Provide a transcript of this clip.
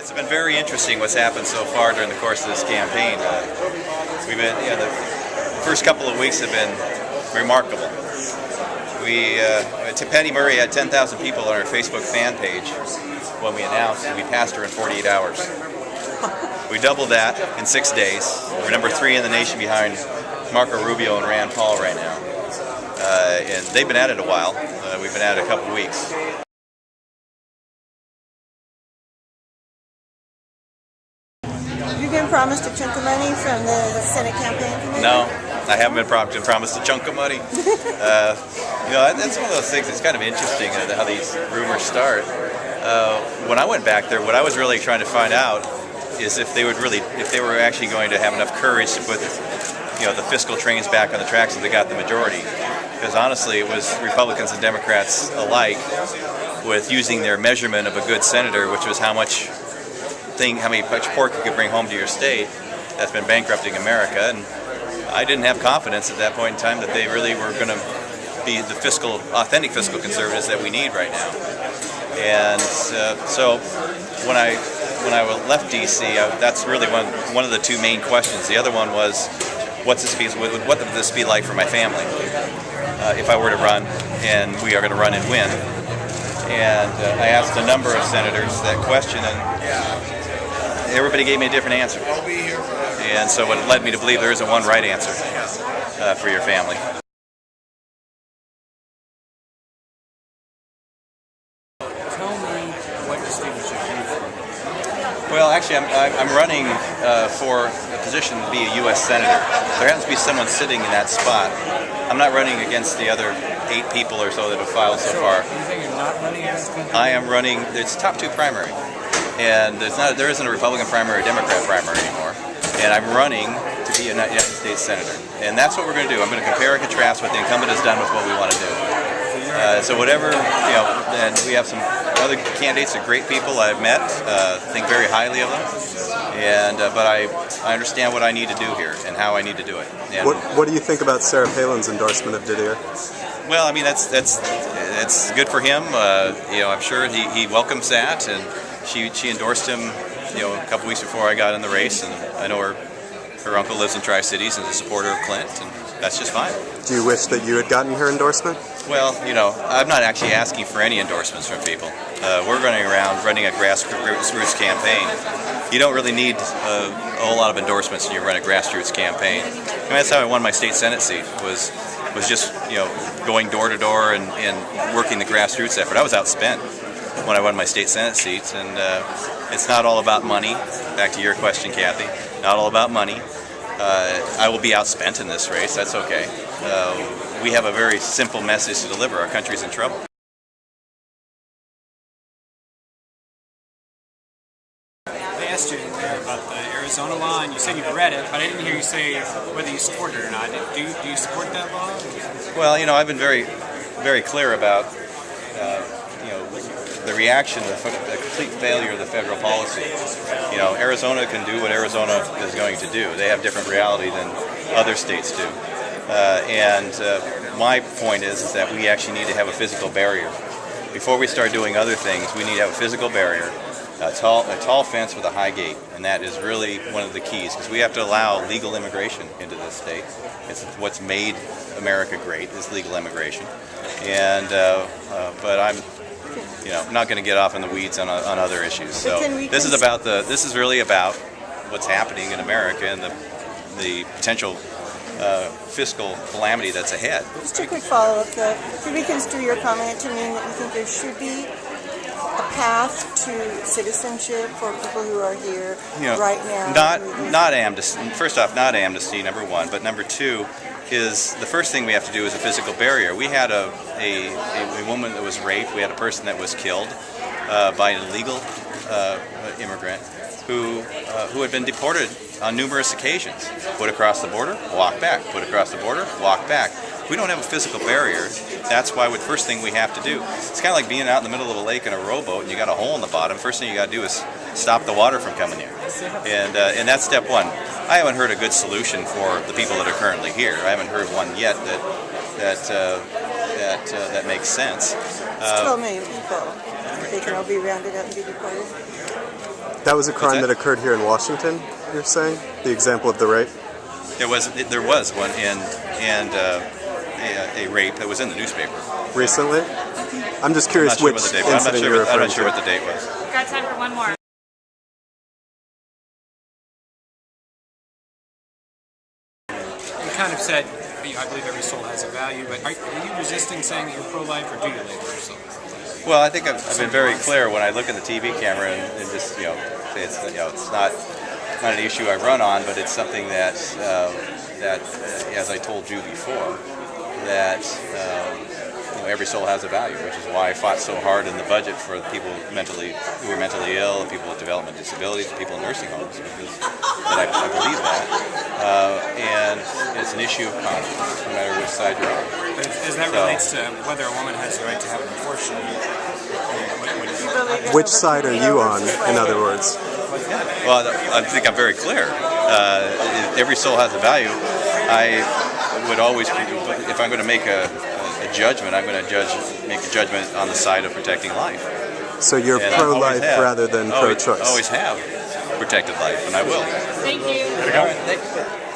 It's been very interesting what's happened so far during the course of this campaign. We've been, the first couple of weeks have been remarkable. Patty Murray had 10,000 people on her Facebook fan page when we announced that we passed her in 48 hours. We doubled that in 6 days. We're number 3 in the nation behind Marco Rubio and Rand Paul right now. And they've been at it a while. We've been at it a couple of weeks. Have you been promised a chunk of money from the Senate campaign committee? No, I haven't been promised a chunk of money. That's one of those things that's kind of interesting how these rumors start. When I went back there, what I was really trying to find out is if they were actually going to have enough courage to put the fiscal trains back on the tracks if they got the majority. Because honestly, it was Republicans and Democrats alike with using their measurement of a good senator, which was how much pork you could bring home to your state. That's been bankrupting America, and I didn't have confidence at that point in time that they really were going to be the authentic fiscal conservatives that we need right now. And so when I left D.C., that's really one of the two main questions. The other one was, what would this be like for my family if I were to run, and we are going to run and win? And I asked a number of senators that question, and everybody gave me a different answer. And so it led me to believe there isn't one right answer for your family. Tell me what distinguishes you from. Well, actually, I'm running for a position to be a U.S. Senator. There happens to be someone sitting in that spot. I'm not running against the other 8 people or so that have filed so far. You think you're not running against them? I am running. It's top 2 primary. And there isn't a Republican primary or Democrat primary anymore. And I'm running to be a United States Senator. And that's what we're going to do. I'm going to compare and contrast what the incumbent has done with what we want to do. So whatever, and we have some other candidates, are great people I've met, think very highly of them. And but I understand what I need to do here and how I need to do it. And what do you think about Sarah Palin's endorsement of Didier? Well, I mean, that's good for him. I'm sure he welcomes that, and she endorsed him, a couple weeks before I got in the race, and I know her uncle lives in Tri-Cities and is a supporter of Clint, and that's just fine. Do you wish that you had gotten her endorsement? Well, I'm not actually asking for any endorsements from people. We're running around running a grassroots campaign. You don't really need a whole lot of endorsements when you run a grassroots campaign. I mean, that's how I won my state Senate seat, was just going door to door and working the grassroots effort. I was outspent when I won my state Senate seats, and it's not all about money. Back to your question, Kathy, not all about money. I will be outspent in this race. That's okay. We have a very simple message to deliver. Our country's in trouble. I asked you about the Arizona law, and you said you've read it, but I didn't hear you say whether you support it or not. Do you support that law? Well, I've been very, very clear about the reaction to the complete failure of the federal policy. Arizona can do what Arizona is going to do. They have different reality than other states do. My point is that we actually need to have a physical barrier. Before we start doing other things, we need to have a physical barrier, a tall fence with a high gate, and that is really one of the keys, because we have to allow legal immigration into this state. It's what's made America great, is legal immigration. But I'm not going to get off in the weeds on other issues. So this is really about what's happening in America and the potential fiscal calamity that's ahead. Just a quick follow-up, though. Could we construe your comment to mean that you think there should be a path to citizenship for people who are here right now? Not amnesty. First off, not amnesty, number one. But number two is the first thing we have to do is a physical barrier. We had a woman that was raped. We had a person that was killed by an illegal immigrant who had been deported on numerous occasions. Put across the border, walk back. Put across the border, walk back. We don't have a physical barrier. That's why the first thing we have to do. It's kind of like being out in the middle of a lake in a rowboat and you got a hole in the bottom. First thing you got to do is stop the water from coming in. And that's step one. I haven't heard a good solution for the people that are currently here. I haven't heard one yet that makes sense. 12 million people. They can all be rounded up and be deported. That was a crime that? that occurred here in Washington, you're saying? The example of the rape? There was one and a rape that was in the newspaper. Recently? I'm just curious which incident you're referring to. I'm not sure what the date was. We've got time for one more. You kind of said, I believe every soul has a value, but are you resisting saying that you're pro-life, or do you label yourself pro-life? Well, I think I've been very clear when I look at the TV camera and just say it's not an issue I run on, but it's something that as I told you before, that every soul has a value, which is why I fought so hard in the budget for people who are mentally ill, people with developmental disabilities, people in nursing homes, because I believe that, and it's an issue of conscience, no matter which side you're on. But as that relates to whether a woman has the right to have an abortion, Which side are you on, in other words? Well, I think I'm very clear. Every soul has a value. I would always, if I'm going to make a judgment, I'm going to make a judgment on the side of protecting life. So you're And pro-life rather than pro-choice? Always have protected life, and I will. Thank you. All right, thank you.